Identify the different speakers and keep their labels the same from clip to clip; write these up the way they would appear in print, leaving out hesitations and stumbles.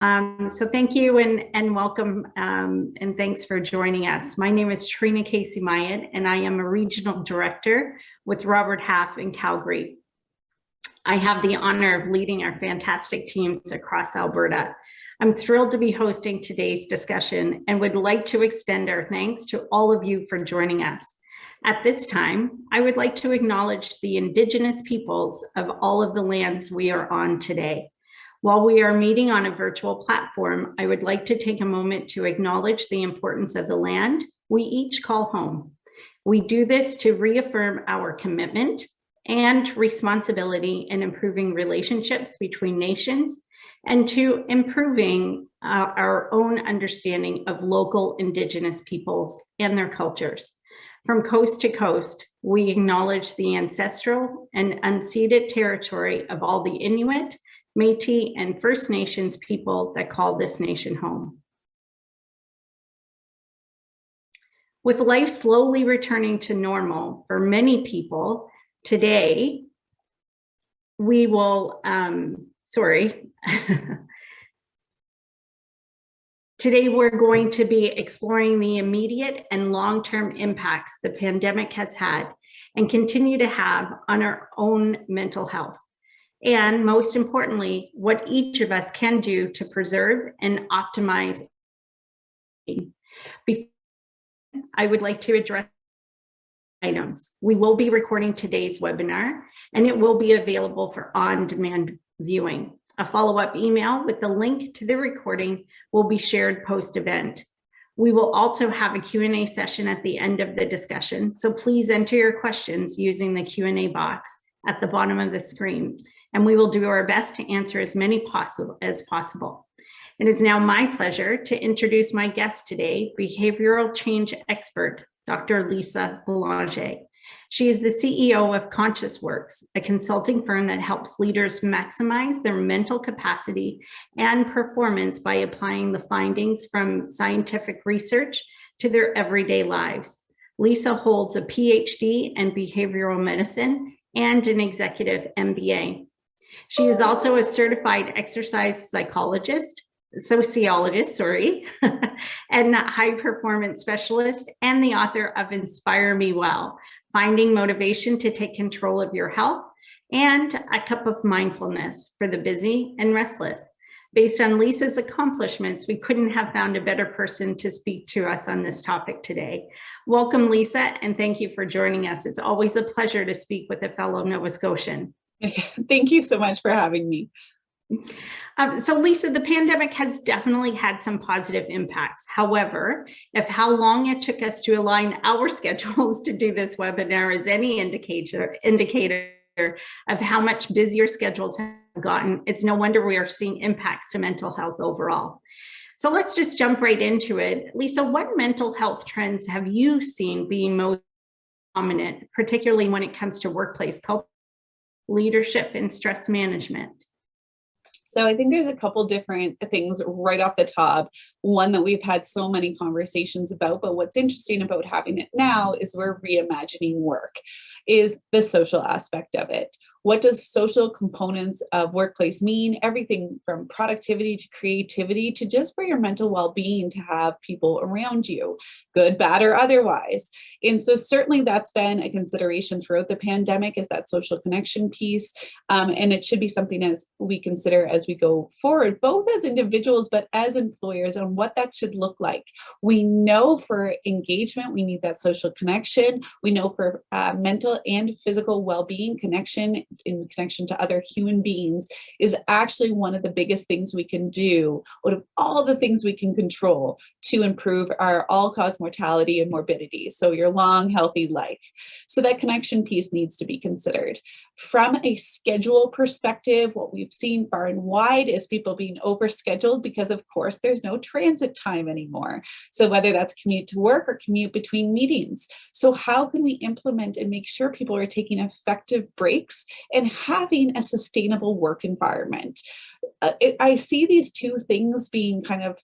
Speaker 1: So thank you and welcome and thanks for joining us. My name is Trina Casey-Myatt and I am a regional director with Robert Half in Calgary. I have the honor of leading our fantastic teams across Alberta. I'm thrilled to be hosting today's discussion and would like to extend our thanks to all of you for joining us. At this time, I would like to acknowledge the Indigenous peoples of all of the lands we are on today. While we are meeting on a virtual platform, I would like to take a moment to acknowledge the importance of the land we each call home. We do this to reaffirm our commitment and responsibility in improving relationships between nations and to improving our own understanding of local Indigenous peoples and their cultures. From coast to coast, we acknowledge the ancestral and unceded territory of all the Inuit, Métis, and First Nations people that call this nation home. With life slowly returning to normal for many people, today we will, today we're going to be exploring the immediate and long-term impacts the pandemic has had and continue to have on our own mental health. And most importantly, what each of us can do to preserve and optimize. I would like to address items. We will be recording today's webinar and it will be available for on-demand viewing. A follow-up email with the link to the recording will be shared post-event. We will also have a Q&A session at the end of the discussion, so please enter your questions using the Q&A box at the bottom of the screen, and we will do our best to answer as many as possible. It is now my pleasure to introduce my guest today, behavioral change expert, Dr. Lisa Bélanger. She is the CEO of Conscious Works, a consulting firm that helps leaders maximize their mental capacity and performance by applying the findings from scientific research to their everyday lives. Lisa holds a PhD in behavioral medicine and an executive MBA. She is also a certified exercise sociologist, and high performance specialist, and the author of Inspire Me Well, Finding Motivation to Take Control of Your Health, and A Cup of Mindfulness for the Busy and Restless. Based on Lisa's accomplishments, we couldn't have found a better person to speak to us on this topic today. Welcome, Lisa, and thank you for joining us. It's always a pleasure to speak with a fellow Nova Scotian.
Speaker 2: Thank you so much for having me.
Speaker 1: So Lisa, the pandemic has definitely had some positive impacts. However, if how long it took us to align our schedules to do this webinar is any indicator of how much busier schedules have gotten, it's no wonder we are seeing impacts to mental health overall. So let's just jump right into it. Lisa, what mental health trends have you seen being most prominent, particularly when it comes to workplace culture, leadership, and stress management?
Speaker 2: So I think there's a couple different things right off the top. One that we've had so many conversations about, but what's interesting about having it now is we're reimagining work, is the social aspect of it. What does social components of workplace mean? Everything from productivity to creativity to just for your mental well-being, to have people around you, good, bad, or otherwise. And so certainly that's been a consideration throughout the pandemic, is that social connection piece. And it should be something as we consider as we go forward, both as individuals, but as employers, on what that should look like. We know for engagement, we need that social connection. We know for mental and physical well-being, connection in connection to other human beings is actually one of the biggest things we can do out of all the things we can control to improve our all-cause mortality and morbidity. So your long, healthy life. So that connection piece needs to be considered. From a schedule perspective, what we've seen far and wide is people being overscheduled because, of course, there's no transit time anymore. So whether that's commute to work or commute between meetings. So how can we implement and make sure people are taking effective breaks and having a sustainable work environment? I see these two things being kind of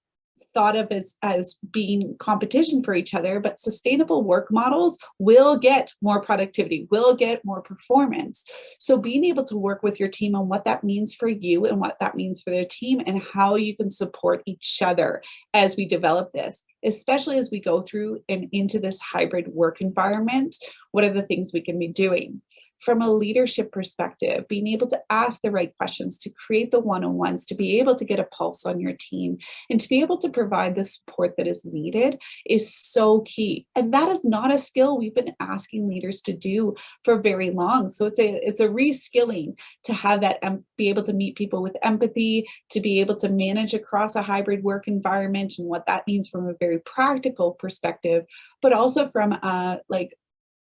Speaker 2: thought of as being competition for each other, but sustainable work models will get more productivity, will get more performance. So being able to work with your team on what that means for you and what that means for their team and how you can support each other as we develop this, especially as we go through and into this hybrid work environment. What are the things we can be doing? From a leadership perspective, being able to ask the right questions, to create the one-on-ones, to be able to get a pulse on your team, and to be able to provide the support that is needed is so key. And that is not a skill we've been asking leaders to do for very long. So it's a reskilling to have that, be able to meet people with empathy, to be able to manage across a hybrid work environment and what that means from a very practical perspective, but also from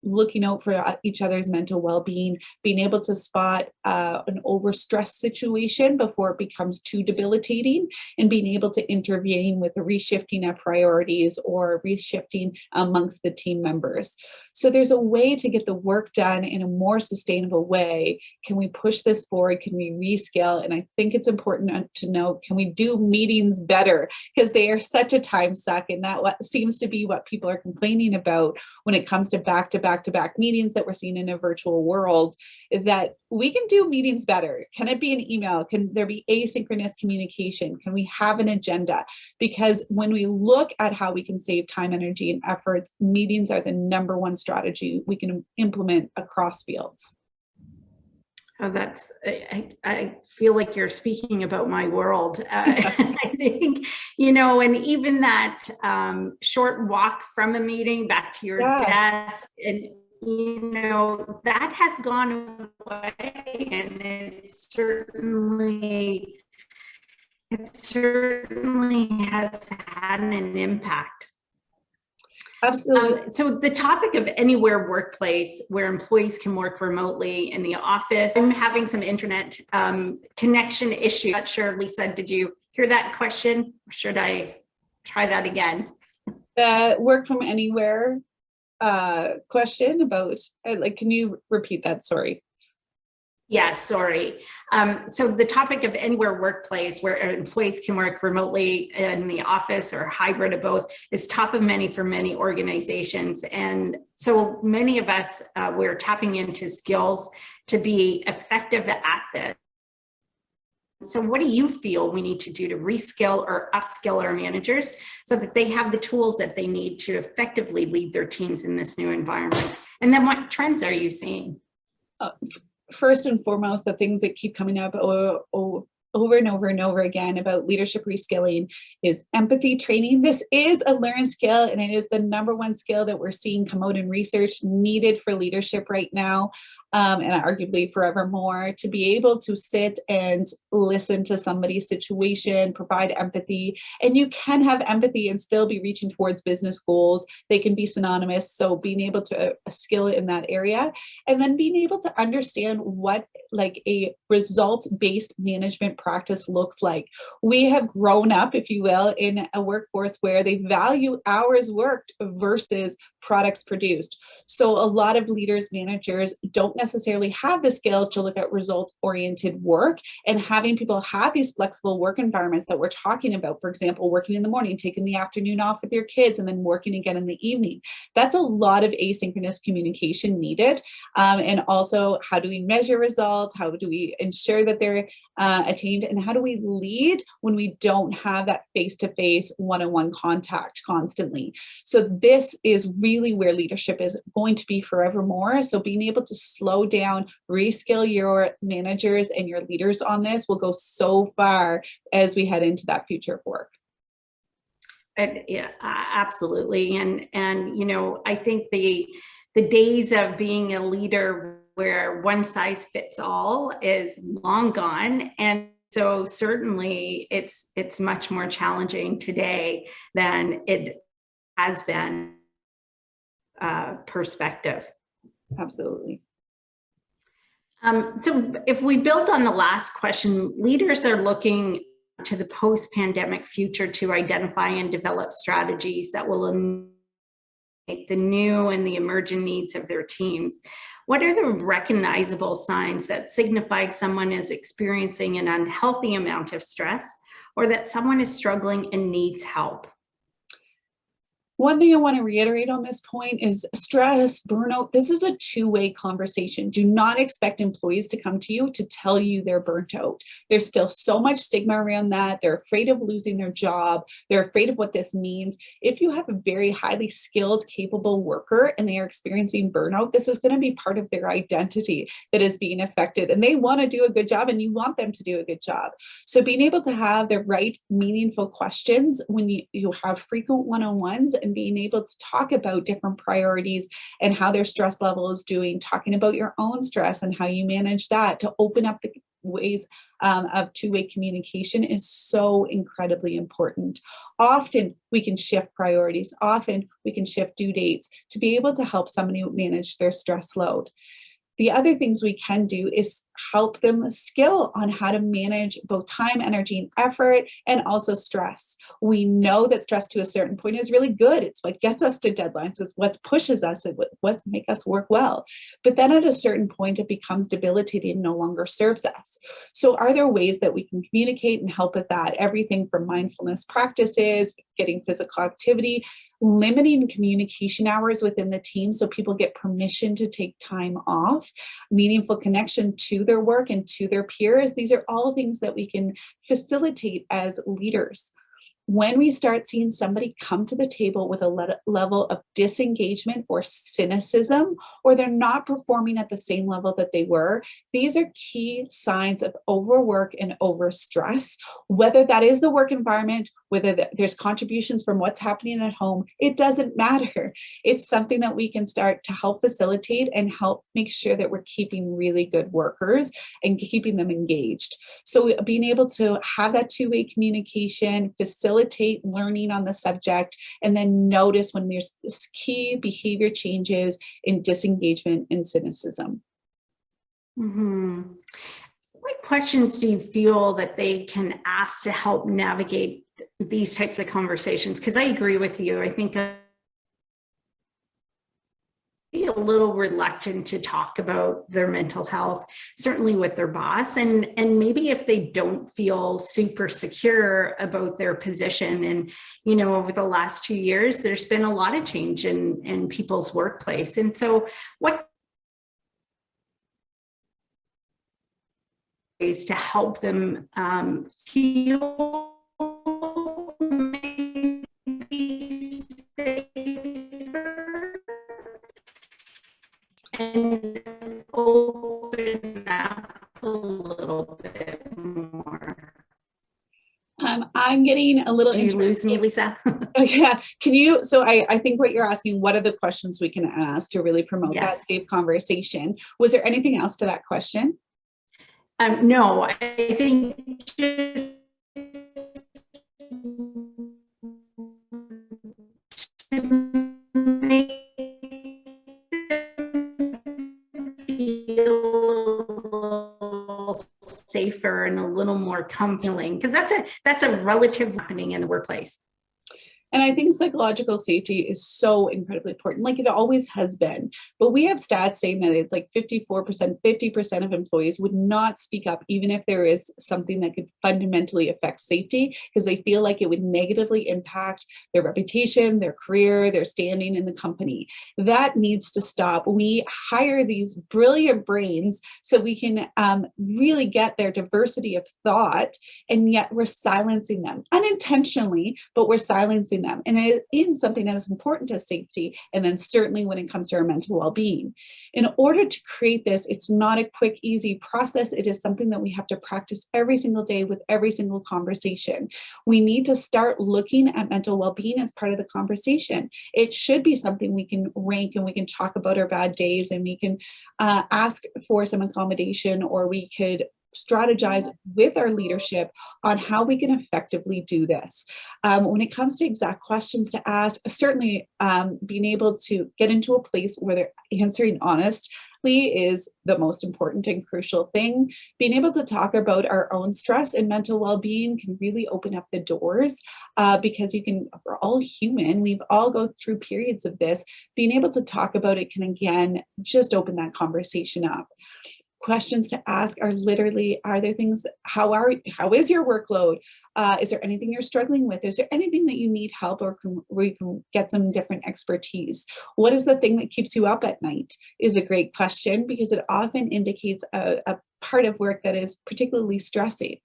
Speaker 2: looking out for each other's mental well-being, being able to spot an overstressed situation before it becomes too debilitating, and being able to intervene with the reshifting of priorities or reshifting amongst the team members. So there's a way to get the work done in a more sustainable way. Can we push this forward? Can we rescale? And I think it's important to know, can we do meetings better? Because they are such a time suck, and that what seems to be what people are complaining about when it comes to back-to-back meetings that we're seeing in a virtual world, is that we can do meetings better. Can it be an email? Can there be asynchronous communication? Can we have an agenda? Because when we look at how we can save time, energy, and efforts, meetings are the number one strategy we can implement across fields.
Speaker 1: Oh, I feel like you're speaking about my world. I think, and even that short walk from a meeting back to your desk, and, that has gone away, and it certainly has had an impact.
Speaker 2: Absolutely.
Speaker 1: So the topic of anywhere workplace where employees can work remotely in the office. I'm having some internet connection issue. Not sure, Lisa, did you hear that question? Or should I try that again?
Speaker 2: The work from anywhere question about, can you repeat that? Sorry.
Speaker 1: Yeah, sorry. So the topic of anywhere workplace where employees can work remotely in the office or hybrid of both is top of many for many organizations. And so many of us, we're tapping into skills to be effective at this. So what do you feel we need to do to reskill or upskill our managers so that they have the tools that they need to effectively lead their teams in this new environment? And then what trends are you seeing?
Speaker 2: First and foremost, the things that keep coming up over and over and over again about leadership reskilling is empathy training. This is a learned skill, and it is the number one skill that we're seeing come out in research needed for leadership right now. And arguably forevermore, to be able to sit and listen to somebody's situation, provide empathy. And you can have empathy and still be reaching towards business goals. They can be synonymous. So being able to skill in that area, and then being able to understand what a results-based management practice looks like. We have grown up, if you will, in a workforce where they value hours worked versus products produced. So a lot of leaders, managers don't necessarily have the skills to look at results-oriented work, and having people have these flexible work environments that we're talking about, for example, working in the morning, taking the afternoon off with your kids, and then working again in the evening. That's a lot of asynchronous communication needed. And also, how do we measure results? How do we ensure that they're attained? And how do we lead when we don't have that face-to-face, one-on-one contact constantly? So this is really where leadership is going to be forevermore. So being able to slow down, reskill your managers and your leaders on this will go so far as we head into that future of work.
Speaker 1: Yeah, absolutely. And I think the days of being a leader where one size fits all is long gone. And so certainly it's much more challenging today than it has been perspective.
Speaker 2: Absolutely.
Speaker 1: So if we build on the last question, leaders are looking to the post-pandemic future to identify and develop strategies that will meet the new and the emerging needs of their teams. What are the recognizable signs that signify someone is experiencing an unhealthy amount of stress or that someone is struggling and needs help?
Speaker 2: One thing I want to reiterate on this point is stress, burnout. This is a two-way conversation. Do not expect employees to come to you to tell you they're burnt out. There's still so much stigma around that. They're afraid of losing their job. They're afraid of what this means. If you have a very highly skilled, capable worker and they are experiencing burnout, this is going to be part of their identity that is being affected. And they want to do a good job and you want them to do a good job. So being able to have the right, meaningful questions when you have frequent one-on-ones, and being able to talk about different priorities and how their stress level is doing, talking about your own stress and how you manage that, to open up the ways of two-way communication is so incredibly important. Often we can shift priorities. Often we can shift due dates to be able to help somebody manage their stress load. The other things we can do is help them skill on how to manage both time, energy, and effort, and also stress. We know that stress to a certain point is really good. It's what gets us to deadlines. It's what pushes us. It's what makes us work well. But then at a certain point, it becomes debilitating and no longer serves us. So are there ways that we can communicate and help with that? Everything from mindfulness practices, getting physical activity, limiting communication hours within the team so people get permission to take time off, meaningful connection to their work and to their peers. These are all things that we can facilitate as leaders. When we start seeing somebody come to the table with a level of disengagement or cynicism, or they're not performing at the same level that they were, these are key signs of overwork and overstress. Whether that is the work environment, whether there's contributions from what's happening at home, it doesn't matter. It's something that we can start to help facilitate and help make sure that we're keeping really good workers and keeping them engaged. So being able to have that two-way communication, facilitate learning on the subject, and then notice when there's key behavior changes in disengagement and cynicism.
Speaker 1: Mm-hmm. What questions do you feel that they can ask to help navigate these types of conversations? Because I agree with you. I think a little reluctant to talk about their mental health, certainly with their boss, and maybe if they don't feel super secure about their position. And over the last 2 years, there's been a lot of change in people's workplace. And so what ways to help them feel maybe safer and open up a little bit more?
Speaker 2: I'm getting a little.
Speaker 1: Do you lose me, Lisa?
Speaker 2: Yeah. Can you? So I think what you're asking, what are the questions we can ask to really promote that safe conversation? Was there anything else to that question?
Speaker 1: No, I think just make feel a little safer and a little more comforting, because that's a relative happening in the workplace.
Speaker 2: And I think psychological safety is so incredibly important, like it always has been. But we have stats saying that it's like 54%, 50% of employees would not speak up, even if there is something that could fundamentally affect safety, because they feel like it would negatively impact their reputation, their career, their standing in the company. That needs to stop. We hire these brilliant brains so we can really get their diversity of thought, and yet we're silencing them unintentionally, but we're silencing them, and it is something as important as safety, and then certainly when it comes to our mental well-being. In order to create this, it's not a quick, easy process. It is something that we have to practice every single day with every single conversation. We need to start looking at mental well-being as part of the conversation. It should be something we can rank, and we can talk about our bad days, and we can ask for some accommodation, or we could strategize with our leadership on how we can effectively do this. When it comes to exact questions to ask, certainly being able to get into a place where they're answering honestly is the most important and crucial thing. Being able to talk about our own stress and mental well-being can really open up the doors, because we're all human. We've all go through periods of this. Being able to talk about it can, again, just open that conversation up. Questions to ask are literally, are there things, how is your workload? Is there anything you're struggling with? Is there anything that you need help, or where you can get some different expertise? What is the thing that keeps you up at night is a great question, because it often indicates a part of work that is particularly stressing.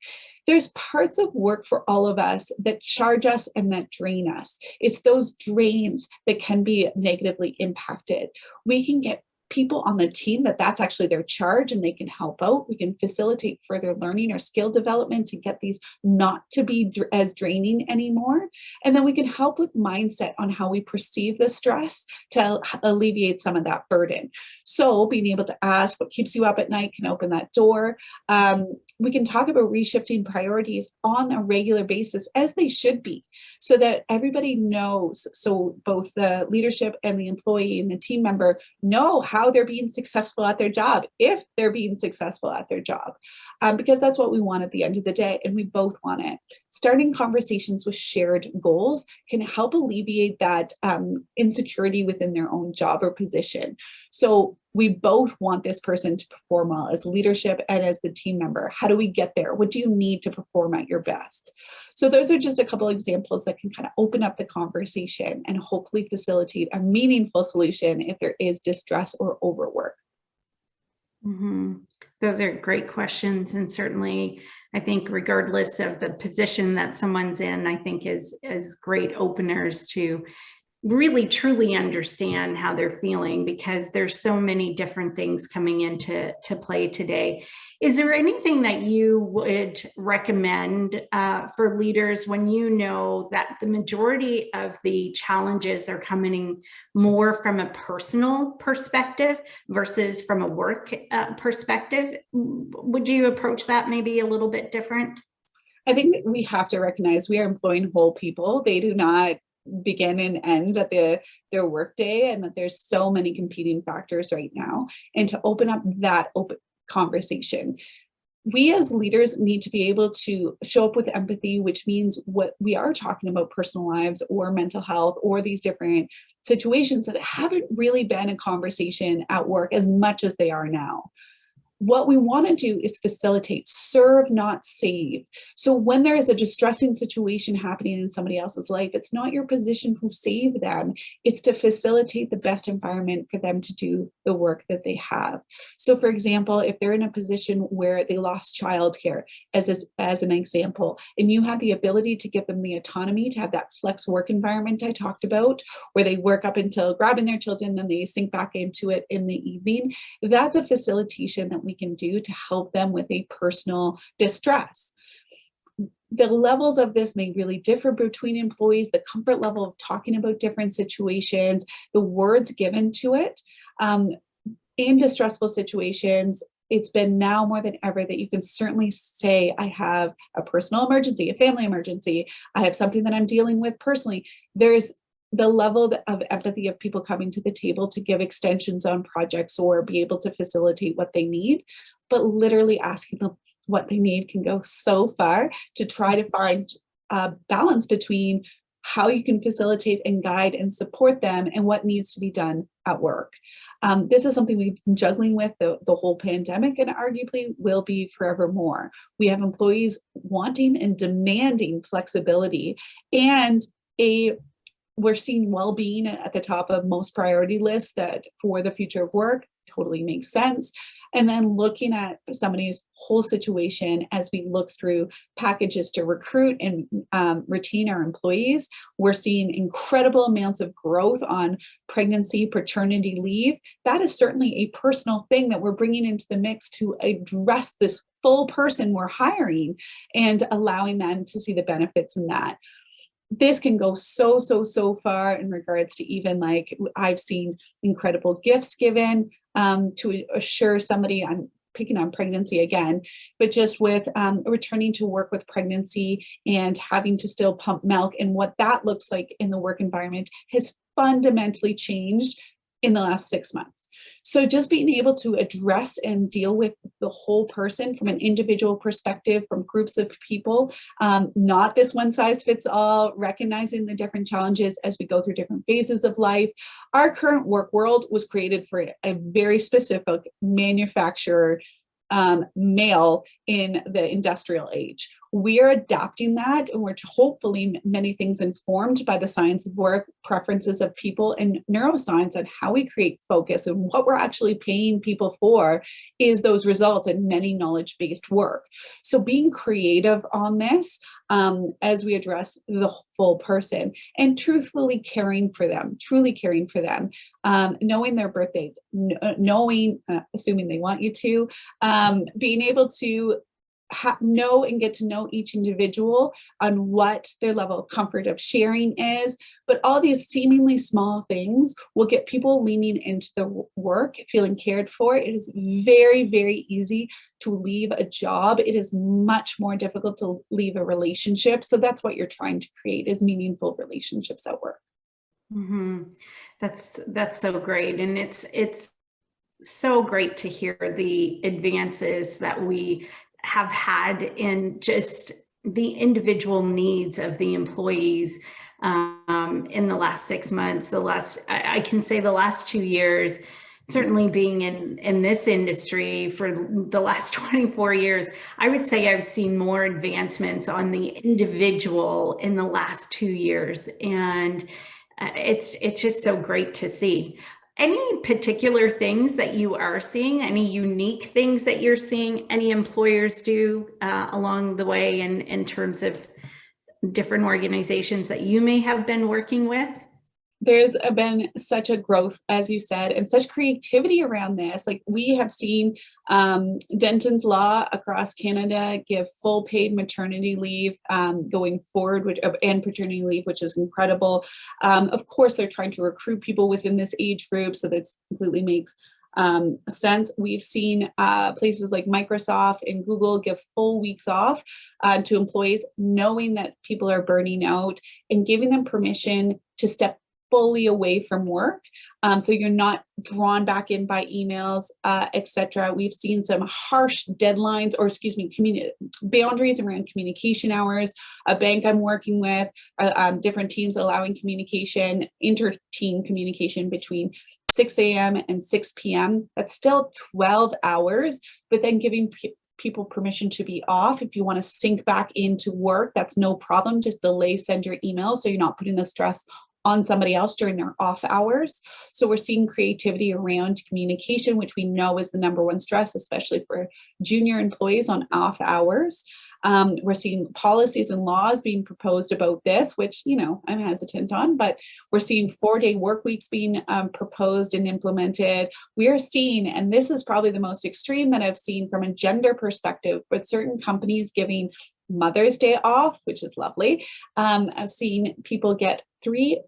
Speaker 2: There's parts of work for all of us that charge us and that drain us. It's those drains that can be negatively impacted. We can get people on the team that's actually their charge and they can help out. We can facilitate further learning or skill development to get these not to be as draining anymore. And then we can help with mindset on how we perceive the stress to alleviate some of that burden. So being able to ask what keeps you up at night can open that door. We can talk about reshifting priorities on a regular basis, as they should be, so that everybody knows, so both the leadership and the employee and the team member know how they're being successful at their job, if they're being successful at their job, because that's what we want at the end of the day, and we both want it. Starting conversations with shared goals can help alleviate that insecurity within their own job or position. So we both want this person to perform well as leadership and as the team member. How do we get there? What do you need to perform at your best? So those are just a couple of examples that can kind of open up the conversation and hopefully facilitate a meaningful solution if there is distress or overwork.
Speaker 1: Mm-hmm. Those are great questions. And certainly, I think regardless of the position that someone's in, I think is great openers to really truly understand how they're feeling, because there's so many different things coming into play today. Is there anything that you would recommend for leaders when you know that the majority of the challenges are coming more from a personal perspective versus from a work perspective? Would you approach that maybe a little bit different?
Speaker 2: I think that we have to recognize we are employing whole people. They do not begin and end at their workday, and that there's so many competing factors right now. And to open up that open conversation, we as leaders need to be able to show up with empathy, which means what we are talking about, personal lives or mental health or these different situations that haven't really been a conversation at work as much as they are now. What we want to do is facilitate, serve, not save. So when there is a distressing situation happening in somebody else's life, it's not your position to save them. It's to facilitate the best environment for them to do the work that they have. So for example, if they're in a position where they lost childcare, as an example, and you have the ability to give them the autonomy to have that flex work environment I talked about, where they work up until grabbing their children, then they sink back into it in the evening, that's a facilitation that we can do to help them with a personal distress. The levels of this may really differ between employees, the comfort level of talking about different situations, the words given to it. In distressful situations, it's been now more than ever that you can certainly say, I have a personal emergency, a family emergency, I have something that I'm dealing with personally. There's the level of empathy of people coming to the table to give extensions on projects or be able to facilitate what they need, but literally asking them what they need can go so far to try to find a balance between how you can facilitate and guide and support them and what needs to be done at work. This is something we've been juggling with the whole pandemic, and arguably will be forevermore. We have employees wanting and demanding flexibility, and we're seeing well-being at the top of most priority lists that for the future of work totally makes sense. And then looking at somebody's whole situation as we look through packages to recruit and retain our employees, we're seeing incredible amounts of growth on pregnancy, paternity leave. That is certainly a personal thing that we're bringing into the mix to address this full person we're hiring and allowing them to see the benefits in that. This can go so far in regards to even like I've seen incredible gifts given to assure somebody, I'm picking on pregnancy again, but just with returning to work with pregnancy and having to still pump milk, and what that looks like in the work environment has fundamentally changed in the last 6 months. So just being able to address and deal with the whole person from an individual perspective, from groups of people, not this one size fits all, recognizing the different challenges as we go through different phases of life. Our current work world was created for a very specific manufacturer male in the industrial age. We are adapting that, and we're hopefully many things informed by the science of work, preferences of people, and neuroscience on how we create focus. And what we're actually paying people for is those results in many knowledge-based work. So being creative on this as we address the full person, and truthfully caring for them, truly caring for them, knowing their birth dates, knowing, assuming they want you to, being able to know and get to know each individual on what their level of comfort of sharing is. But all these seemingly small things will get people leaning into the work, feeling cared for. It is very, very easy to leave a job. It is much more difficult to leave a relationship. So that's what you're trying to create, is meaningful relationships at work.
Speaker 1: Mm-hmm. That's so great. And it's so great to hear the advances that we have had in just the individual needs of the employees in the last 6 months. I can say the last 2 years, certainly being in this industry for the last 24 years, I would say I've seen more advancements on the individual in the last 2 years. And it's just so great to see. Any particular things that you are seeing, any unique things that you're seeing any employers do along the way in terms of different organizations that you may have been working with?
Speaker 2: There's been such a growth, as you said, and such creativity around this. Like, we have seen Denton's Law across Canada give full paid maternity leave going forward, and paternity leave, which is incredible. Of course, they're trying to recruit people within this age group, so that completely makes sense. We've seen places like Microsoft and Google give full weeks off to employees, knowing that people are burning out, and giving them permission to step fully away from work. So you're not drawn back in by emails, etc. We've seen some harsh deadlines, or boundaries around communication hours. A bank I'm working with, different teams allowing communication, inter-team communication between 6 a.m. and 6 p.m. That's still 12 hours, but then giving people permission to be off. If you want to sync back into work, that's no problem. Just send your email, so you're not putting the stress on somebody else during their off hours. So we're seeing creativity around communication, which we know is the number one stress, especially for junior employees on off hours. We're seeing policies and laws being proposed about this, which, I'm hesitant on, but we're seeing 4-day work weeks being proposed and implemented. We are seeing, and this is probably the most extreme that I've seen from a gender perspective, but certain companies giving Mother's Day off, which is lovely. I've seen people get 3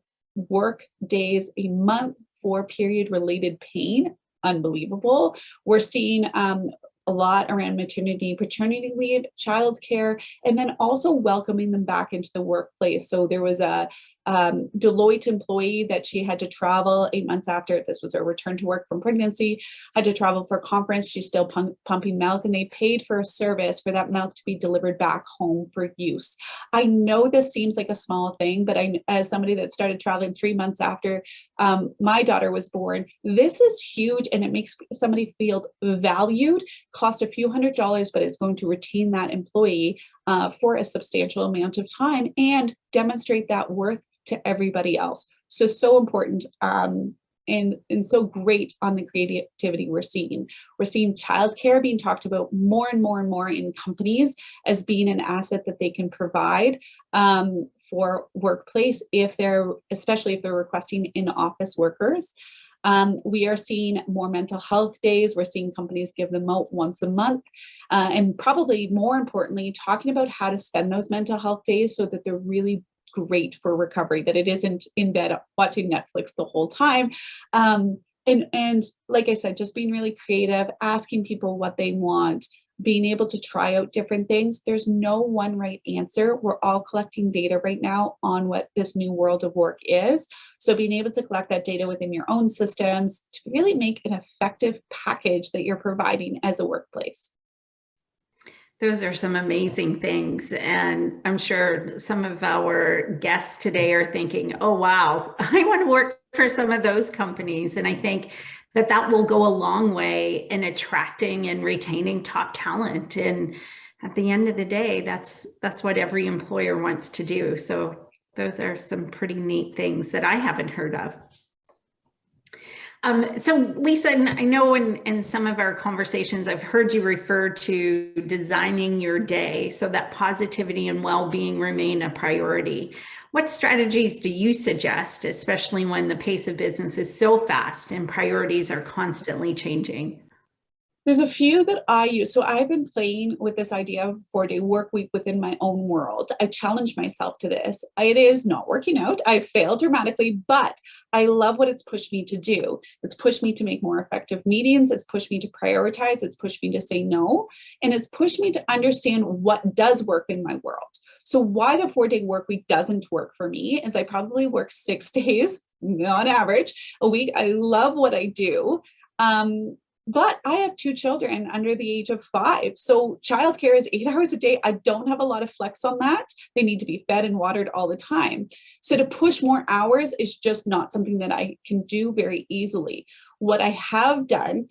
Speaker 2: work days a month for period related pain. Unbelievable. We're seeing a lot around maternity, paternity leave, childcare, and then also welcoming them back into the workplace. So there was a Deloitte employee that she had to travel 8 months after, this was her return to work from pregnancy, had to travel for a conference. She's still pumping milk, and they paid for a service for that milk to be delivered back home for use. I know this seems like a small thing, but as somebody that started traveling 3 months after my daughter was born, this is huge, and it makes somebody feel valued. Cost a few $100s, but it's going to retain that employee for a substantial amount of time and demonstrate that worth to everybody else. So important and so great on the creativity we're seeing. We're seeing childcare being talked about more and more and more in companies as being an asset that they can provide for workplace, especially if they're requesting in-office workers. We are seeing more mental health days. We're seeing companies give them out once a month. And probably more importantly, talking about how to spend those mental health days so that they're really great for recovery, that it isn't in bed watching Netflix the whole time. And like I said, just being really creative, asking people what they want, being able to try out different things. There's no one right answer. We're all collecting data right now on what this new world of work is. So being able to collect that data within your own systems to really make an effective package that you're providing as a workplace.
Speaker 1: Those are some amazing things. And I'm sure some of our guests today are thinking, oh, wow, I want to work for some of those companies. And I think that will go a long way in attracting and retaining top talent. And at the end of the day, that's what every employer wants to do. So those are some pretty neat things that I haven't heard of. So Lisa, I know in some of our conversations, I've heard you refer to designing your day so that positivity and well-being remain a priority. What strategies do you suggest, especially when the pace of business is so fast and priorities are constantly changing?
Speaker 2: There's a few that I use. So I've been playing with this idea of 4-day work week within my own world. I challenged myself to this. It is not working out. I failed dramatically, but I love what it's pushed me to do. It's pushed me to make more effective meetings. It's pushed me to prioritize. It's pushed me to say no. And it's pushed me to understand what does work in my world. So why the 4-day work week doesn't work for me is I probably work 6 days on average a week. I love what I do. But I have 2 children under the age of 5. So childcare is 8 hours a day. I don't have a lot of flex on that. They need to be fed and watered all the time. So to push more hours is just not something that I can do very easily. What I have done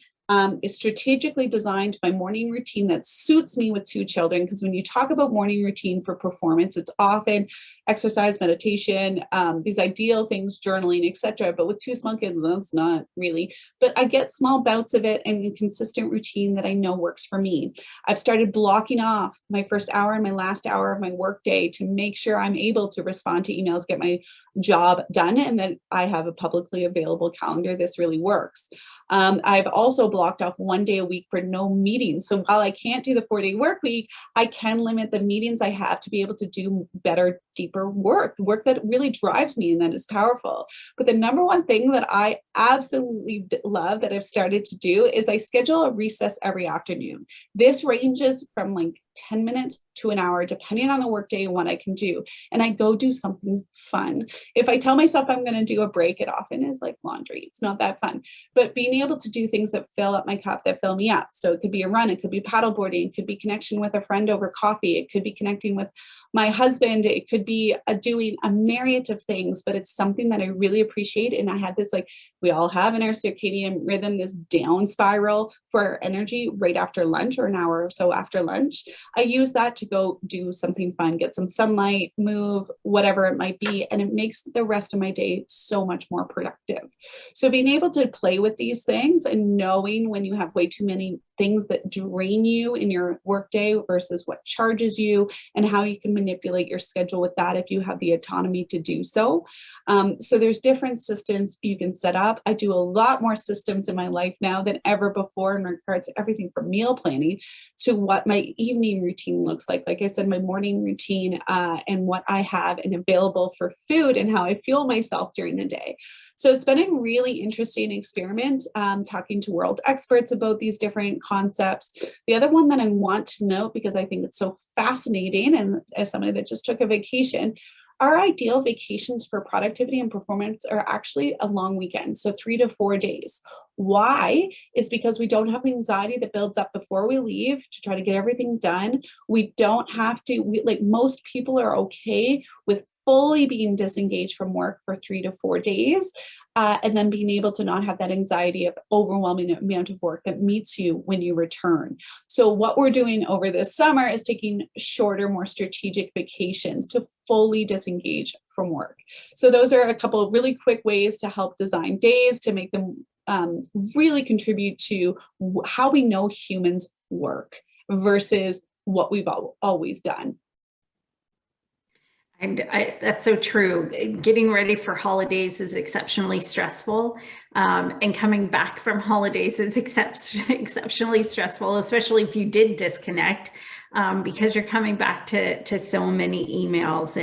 Speaker 2: is strategically designed my morning routine that suits me with 2 children. Because when you talk about morning routine for performance, it's often exercise, meditation, these ideal things, journaling, etc. But with 2 small kids, that's not really. But I get small bouts of it and a consistent routine that I know works for me. I've started blocking off my first hour and my last hour of my workday to make sure I'm able to respond to emails, get my job done, and that I have a publicly available calendar. This really works. I've also blocked off 1 day a week for no meetings. So while I can't do the 4-day work week, I can limit the meetings I have to be able to do better, deeper work that really drives me and that is powerful. But the number one thing that I absolutely love that I've started to do is I schedule a recess every afternoon. This ranges from like 10 minutes to an hour, depending on the workday and what I can do. And I go do something fun. If I tell myself I'm going to do a break, it often is like laundry. It's not that fun. But being able to do things that fill up my cup, that fill me up. So it could be a run, it could be paddleboarding, it could be connection with a friend over coffee, it could be connecting with my husband, it could be doing a myriad of things, but it's something that I really appreciate. And I had this, like we all have in our circadian rhythm, this down spiral for our energy right after lunch or an hour or so after lunch. I use that to go do something fun, get some sunlight, move, whatever it might be. And it makes the rest of my day so much more productive. So being able to play with these things and knowing when you have way too many things that drain you in your workday versus what charges you, and how you can manipulate your schedule with that if you have the autonomy to do so. So there's different systems you can set up. I do a lot more systems in my life now than ever before in regards to everything from meal planning to what my evening routine looks like. Like I said, my morning routine and what I have and available for food and how I fuel myself during the day. So it's been a really interesting experiment talking to world experts about these different concepts. The other one that I want to note, because I think it's so fascinating, and as somebody that just took a vacation, our ideal vacations for productivity and performance are actually a long weekend, so 3 to 4 days. Why? Is because we don't have the anxiety that builds up before we leave to try to get everything done. We don't have to, like most people are okay with fully being disengaged from work for 3 to 4 days. And then being able to not have that anxiety of overwhelming amount of work that meets you when you return. So what we're doing over this summer is taking shorter, more strategic vacations to fully disengage from work. So those are a couple of really quick ways to help design days to make them really contribute to how we know humans work versus what we've always done.
Speaker 1: And that's so true. Getting ready for holidays is exceptionally stressful. And coming back from holidays is exceptionally stressful, especially if you did disconnect, because you're coming back to so many emails.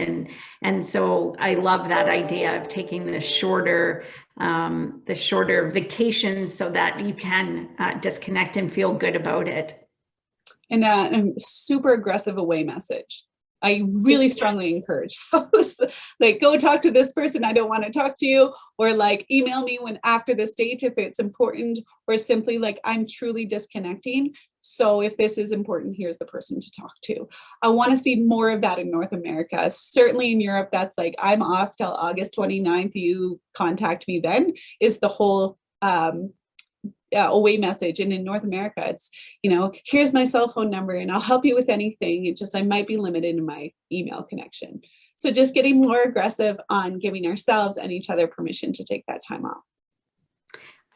Speaker 1: And so I love that idea of taking the shorter vacations so that you can disconnect and feel good about it.
Speaker 2: And a super aggressive away message. I really strongly encourage those, like, go talk to this person, I don't want to talk to you, or like email me when after this date if it's important, or simply like, I'm truly disconnecting. So if this is important, here's the person to talk to. I want to see more of that in North America. Certainly in Europe, that's like, I'm off till August 29th, you contact me then, is the whole away message. And in North America, it's, here's my cell phone number and I'll help you with anything. It just, I might be limited in my email connection. So just getting more aggressive on giving ourselves and each other permission to take that time off.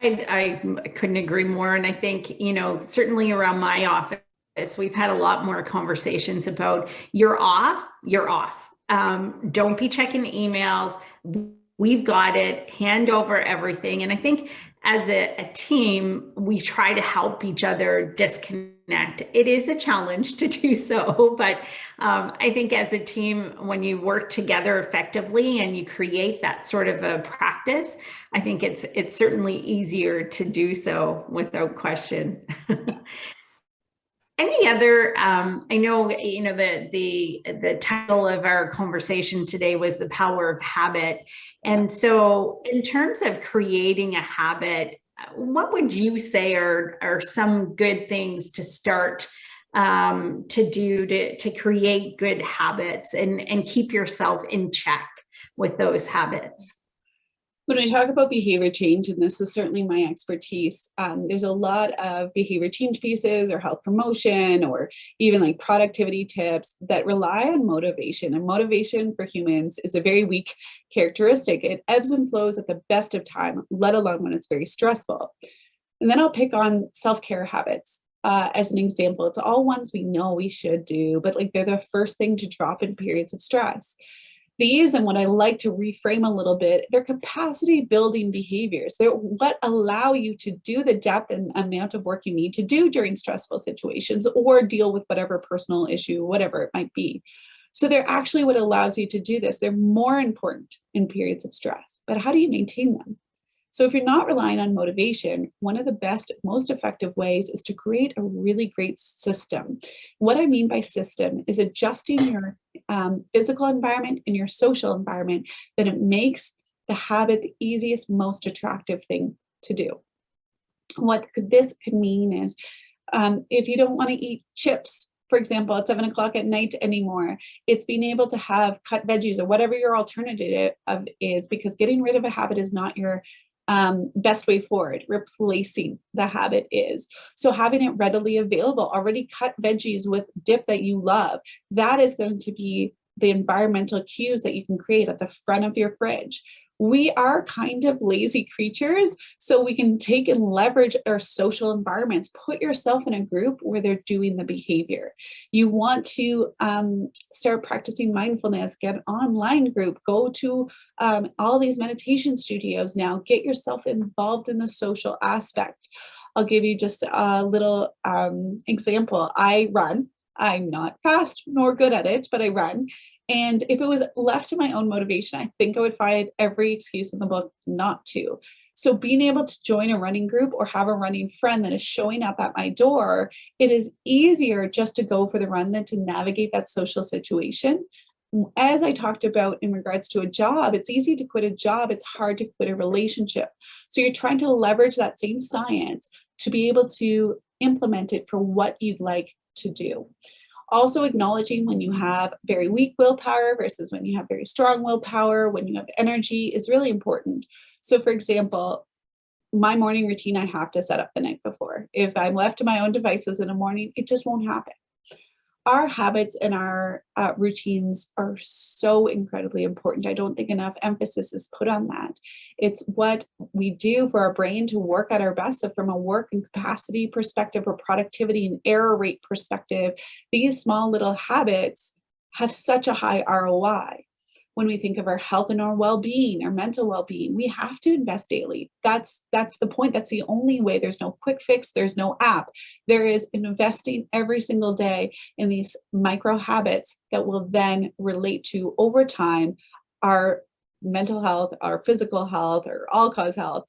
Speaker 1: I couldn't agree more. And I think, certainly around my office, we've had a lot more conversations about you're off. Don't be checking emails. We've got it, hand over everything. And I think as a team, we try to help each other disconnect. It is a challenge to do so, but I think as a team, when you work together effectively and you create that sort of a practice, I think it's certainly easier to do so without question. Any other, I know, the title of our conversation today was The Power of Habit. And so in terms of creating a habit, what would you say are some good things to start to do to create good habits and keep yourself in check with those habits?
Speaker 2: When we talk about behavior change, and this is certainly my expertise, there's a lot of behavior change pieces or health promotion or even like productivity tips that rely on motivation. And motivation for humans is a very weak characteristic. It ebbs and flows at the best of time, let alone when it's very stressful. And then I'll pick on self-care habits. As an example, it's all ones we know we should do, but like they're the first thing to drop in periods of stress. These, and what I like to reframe a little bit, they're capacity building behaviors. They're what allow you to do the depth and amount of work you need to do during stressful situations or deal with whatever personal issue, whatever it might be. So they're actually what allows you to do this. They're more important in periods of stress, but how do you maintain them? So if you're not relying on motivation, one of the best, most effective ways is to create a really great system. What I mean by system is adjusting your physical environment and your social environment that it makes the habit the easiest, most attractive thing to do. What this could mean is if you don't want to eat chips, for example, at 7 o'clock at night anymore, it's being able to have cut veggies or whatever your alternative is, because getting rid of a habit is not your best way forward. Replacing the habit is. So having it readily available, already cut veggies with dip that you love, that is going to be the environmental cues that you can create at the front of your fridge. We are kind of lazy creatures, so we can take and leverage our social environments. Put yourself in a group where they're doing the behavior. You want to start practicing mindfulness, get an online group, go to all these meditation studios now, get yourself involved in the social aspect. I'll give you just a little example. I run. I'm not fast nor good at it, but I run. And if it was left to my own motivation, I think I would find every excuse in the book not to. So being able to join a running group or have a running friend that is showing up at my door, it is easier just to go for the run than to navigate that social situation. As I talked about in regards to a job, it's easy to quit a job. It's hard to quit a relationship. So you're trying to leverage that same science to be able to implement it for what you'd like to do. Also acknowledging when you have very weak willpower versus when you have very strong willpower, when you have energy is really important. So for example, my morning routine, I have to set up the night before. If I'm left to my own devices in the morning, it just won't happen. Our habits and our routines are so incredibly important. I don't think enough emphasis is put on that. It's what we do for our brain to work at our best. So from a work and capacity perspective or productivity and error rate perspective, these small little habits have such a high ROI. When we think of our health and our well-being, our mental well-being, we have to invest daily. That's the point. That's the only way. There's no quick fix. There's no app. There is investing every single day in these micro habits that will then relate to over time our mental health, our physical health, or all-cause health.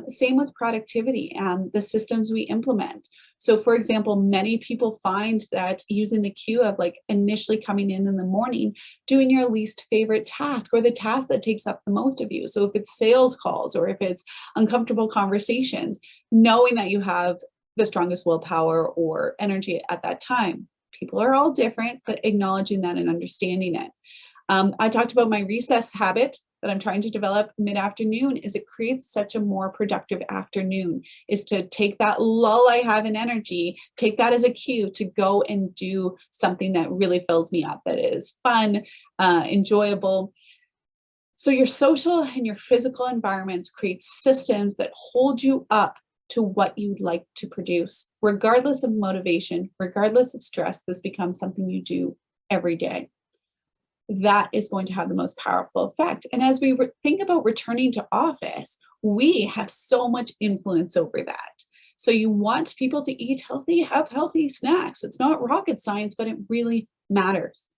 Speaker 2: Same with productivity and the systems we implement. So for example, many people find that using the cue of like initially coming in the morning, doing your least favorite task or the task that takes up the most of you. So if it's sales calls or if it's uncomfortable conversations, knowing that you have the strongest willpower or energy at that time. People are all different, but acknowledging that and understanding it. I talked about my recess habit that I'm trying to develop mid-afternoon is it creates such a more productive afternoon, is to take that lull I have in energy, take that as a cue to go and do something that really fills me up, that is fun, enjoyable. So your social and your physical environments create systems that hold you up to what you'd like to produce. Regardless of motivation, regardless of stress, this becomes something you do every day. That is going to have the most powerful effect. And as we think about returning to office, we have so much influence over that. So you want people to eat healthy, have healthy snacks. It's not rocket science, but it really matters.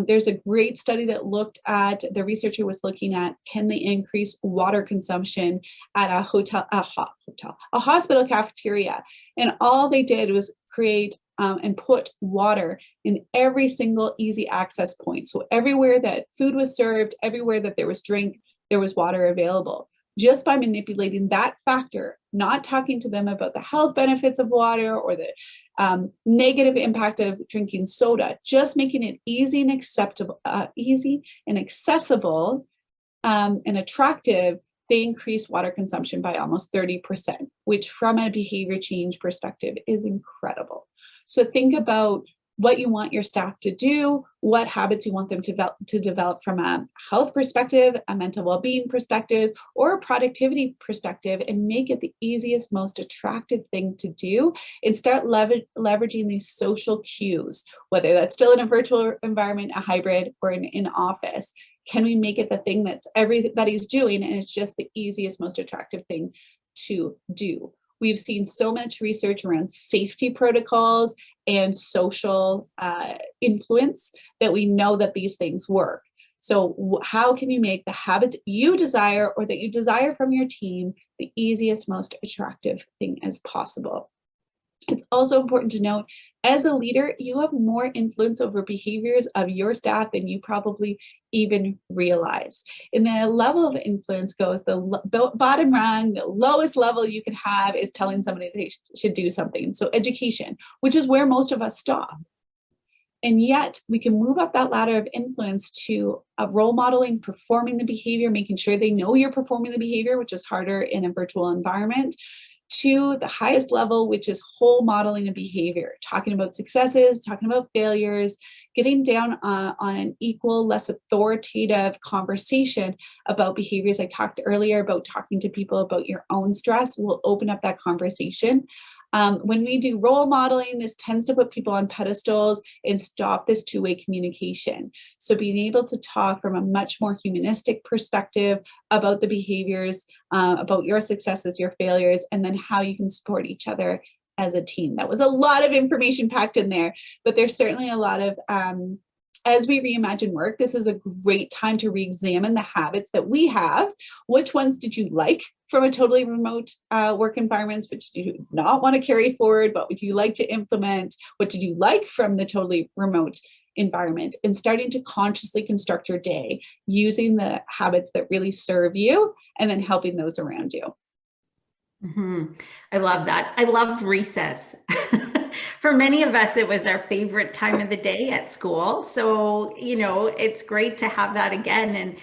Speaker 2: There's a great study that looked at, the researcher was looking at, can they increase water consumption at a hospital cafeteria? And all they did was create and put water in every single easy access point. So everywhere that food was served, everywhere that there was drink, there was water available. Just by manipulating that factor, not talking to them about the health benefits of water or the negative impact of drinking soda, just making it easy and acceptable, and attractive, they increase water consumption by almost 30%, which from a behavior change perspective is incredible. So think about what you want your staff to do, what habits you want them to develop from a health perspective, a mental well-being perspective, or a productivity perspective, and make it the easiest, most attractive thing to do, and start leveraging these social cues, whether that's still in a virtual environment, a hybrid, or in office. Can we make it the thing that everybody's doing, and it's just the easiest, most attractive thing to do? We've seen so much research around safety protocols and social influence that we know that these things work. So how can you make the habits you desire or that you desire from your team the easiest, most attractive thing as possible? It's also important to note, as a leader, you have more influence over behaviors of your staff than you probably even realize. And the level of influence goes, the bottom rung, the lowest level you can have is telling somebody they should do something. So education, which is where most of us stop. And yet we can move up that ladder of influence to a role modeling, performing the behavior, making sure they know you're performing the behavior, which is harder in a virtual environment, to the highest level, which is whole modeling of behavior, talking about successes, talking about failures, getting down on an equal, less authoritative conversation about behaviors. I talked earlier about talking to people about your own stress. We'll open up that conversation. When we do role modeling, this tends to put people on pedestals and stop this two-way communication. So being able to talk from a much more humanistic perspective about the behaviors, about your successes, your failures, and then how you can support each other as a team. That was a lot of information packed in there, but there's certainly a lot of, as we reimagine work, this is a great time to re-examine the habits that we have. Which ones did you like from a totally remote work environments, which do you not want to carry forward? What would you like to implement? What did you like from the totally remote environment? And starting to consciously construct your day using the habits that really serve you and then helping those around you.
Speaker 1: Mm-hmm. I love that. I love recess. For many of us, it was our favorite time of the day at school. So, it's great to have that again. And,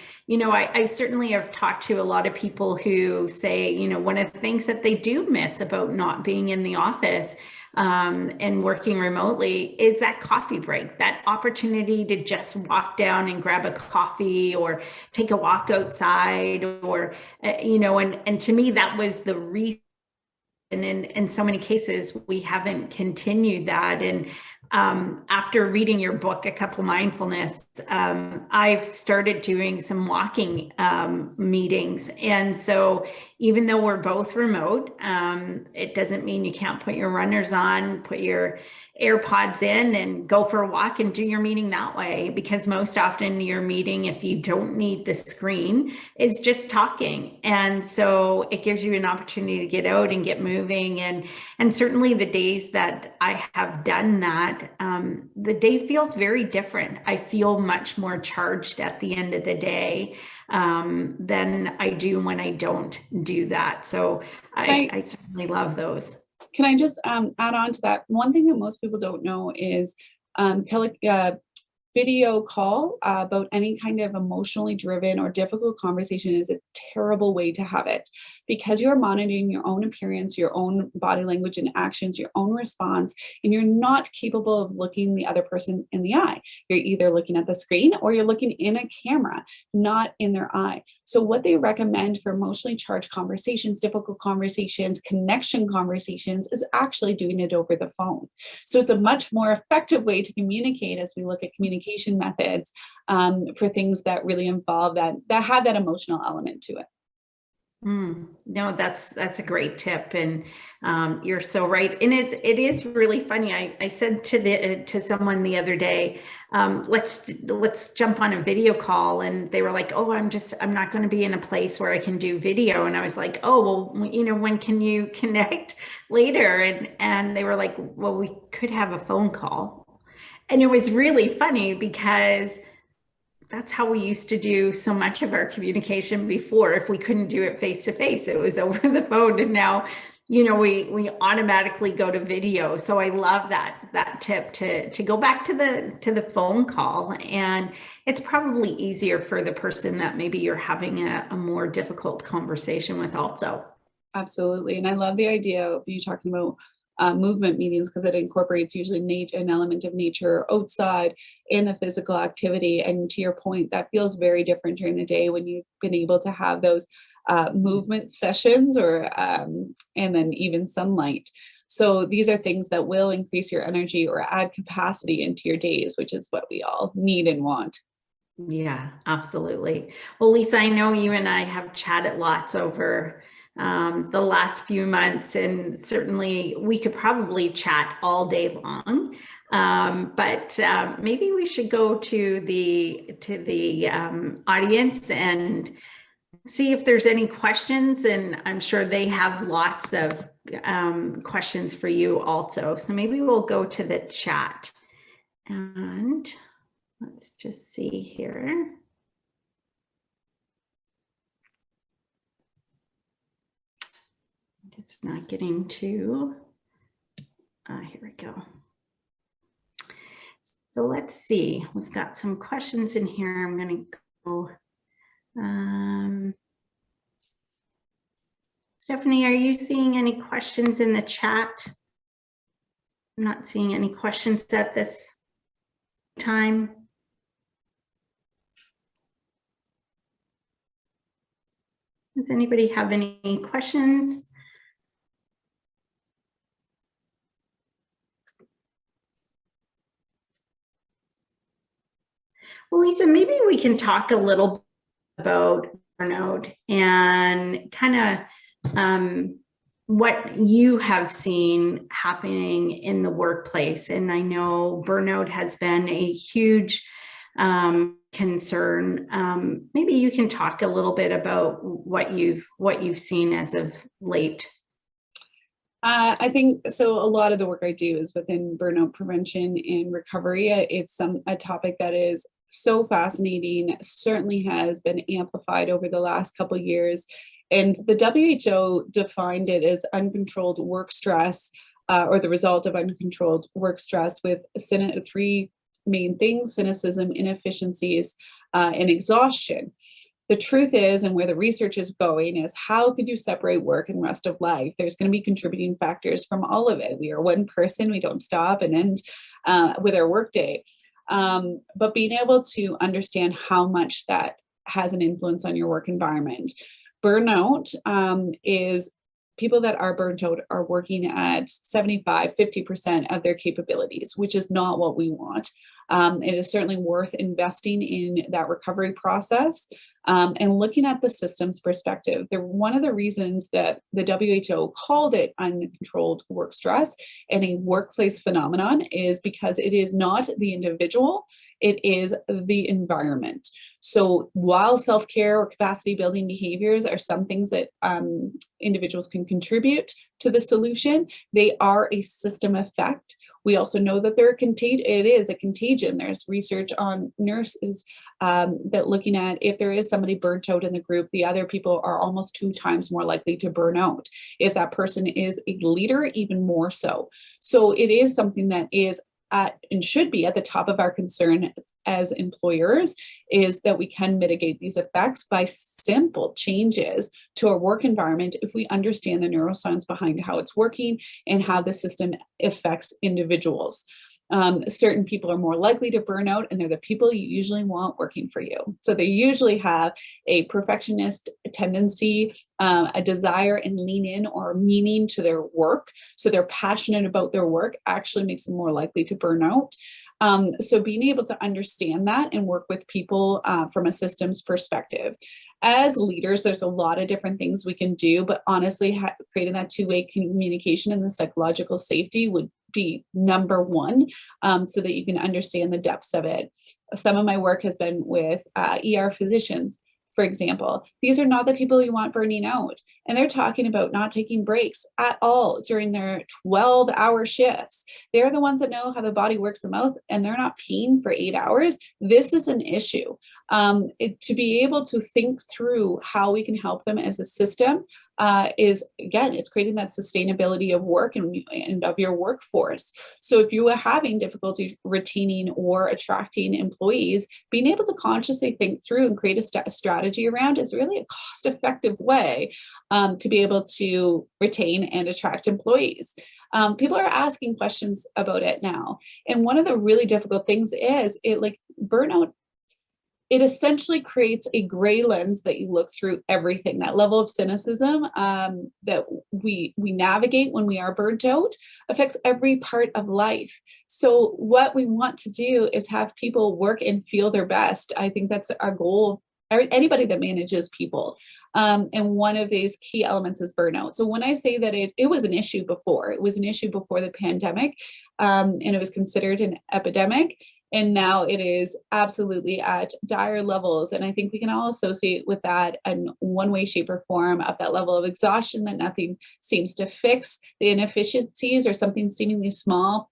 Speaker 1: I certainly have talked to a lot of people who say, one of the things that they do miss about not being in the office and working remotely is that coffee break, that opportunity to just walk down and grab a coffee or take a walk outside or, and to me, that was the reason. And in so many cases, we haven't continued that. And after reading your book, A Couple Mindfulness, I've started doing some walking meetings. And so even though we're both remote, it doesn't mean you can't put your runners on, put your AirPods in and go for a walk and do your meeting that way, because most often your meeting, if you don't need the screen, is just talking. And so it gives you an opportunity to get out and get moving. And certainly the days that I have done that, the day feels very different. I feel much more charged at the end of the day than I do when I don't do that. So I certainly love those.
Speaker 2: Can I just add on to that? One thing that most people don't know is video call about any kind of emotionally driven or difficult conversation is a terrible way to have it, because you're monitoring your own appearance, your own body language and actions, your own response, and you're not capable of looking the other person in the eye. You're either looking at the screen or you're looking in a camera, not in their eye. So what they recommend for emotionally charged conversations, difficult conversations, connection conversations, is actually doing it over the phone. So it's a much more effective way to communicate as we look at communication methods for things that really involve that have that emotional element to it.
Speaker 1: No, that's a great tip, and you're so right. And it is really funny. I said to someone the other day, let's jump on a video call, and they were like, "Oh, I'm not going to be in a place where I can do video." And I was like, "Oh, well, when can you connect later?" And they were like, "Well, we could have a phone call." And it was really funny because that's how we used to do so much of our communication before. If we couldn't do it face to face, it was over the phone. And now, we automatically go to video. So I love that tip to go back to the phone call. And it's probably easier for the person that maybe you're having a more difficult conversation with also.
Speaker 2: Absolutely. And I love the idea of you talking about movement meetings, because it incorporates usually an element of nature outside in the physical activity. And to your point, that feels very different during the day when you've been able to have those movement sessions and then even sunlight. So these are things that will increase your energy or add capacity into your days, which is what we all need and want.
Speaker 1: Yeah, absolutely. Well, Lisa, I know you and I have chatted lots over the last few months, and certainly we could probably chat all day long. But maybe we should go to the audience and see if there's any questions. And I'm sure they have lots of questions for you also. So maybe we'll go to the chat, and let's just see here. It's not getting to, here we go. So let's see, we've got some questions in here. I'm going to go. Stephanie, are you seeing any questions in the chat? I'm not seeing any questions at this time. Does anybody have any questions? Well, Lisa, maybe we can talk a little about burnout and kind of what you have seen happening in the workplace. And I know burnout has been a huge concern. Maybe you can talk a little bit about what you've seen as of late.
Speaker 2: I think so. A lot of the work I do is within burnout prevention and recovery. It's a topic that is so fascinating, certainly has been amplified over the last couple of years. And the WHO defined it as uncontrolled work stress, or the result of uncontrolled work stress, with three main things: cynicism, inefficiencies, and exhaustion. The truth is, and where the research is going, is how could you separate work and rest of life? There's going to be contributing factors from all of it. We are one person. We don't stop and end with our workday. But being able to understand how much that has an influence on your work environment. Burnout is people that are burnt out are working at 75, 50% of their capabilities, which is not what we want. It is certainly worth investing in that recovery process and looking at the systems perspective. One of the reasons that the WHO called it uncontrolled work stress and a workplace phenomenon is because it is not the individual, it is the environment. So while self-care or capacity building behaviors are some things that individuals can contribute to the solution, they are a system effect. We also know that it is a contagion. There's research on nurses that looking at if there is somebody burnt out in the group, the other people are almost 2 times more likely to burn out. If that person is a leader, even more so. So it is something that is at and should be at the top of our concern as employers, is that we can mitigate these effects by simple changes to our work environment if we understand the neuroscience behind how it's working and how the system affects individuals. Certain people are more likely to burn out, and they're the people you usually want working for you. So they usually have a perfectionist tendency, a desire and lean in or meaning to their work. So they're passionate about their work actually makes them more likely to burn out. So being able to understand that and work with people from a systems perspective. As leaders, there's a lot of different things we can do, but honestly, creating that two-way communication and the psychological safety would be number one, so that you can understand the depths of it. Some of my work has been with ER physicians, for example. These are not the people you want burning out. And they're talking about not taking breaks at all during their 12-hour shifts. They're the ones that know how the body works the most, and they're not peeing for 8 hours. This is an issue. To be able to think through how we can help them as a system is, again, it's creating that sustainability of work and of your workforce. So if you are having difficulty retaining or attracting employees, being able to consciously think through and create a strategy around is really a cost-effective way to be able to retain and attract employees. People are asking questions about it now. And one of the really difficult things is burnout. It essentially creates a gray lens that you look through everything. That level of cynicism that we navigate when we are burnt out affects every part of life. So what we want to do is have people work and feel their best. I think that's our goal. Anybody that manages people. And one of these key elements is burnout. So when I say that it was an issue before, it was an issue before the pandemic, and it was considered an epidemic. And now it is absolutely at dire levels. And I think we can all associate with that in one way, shape, or form, of that level of exhaustion that nothing seems to fix, the inefficiencies or something seemingly small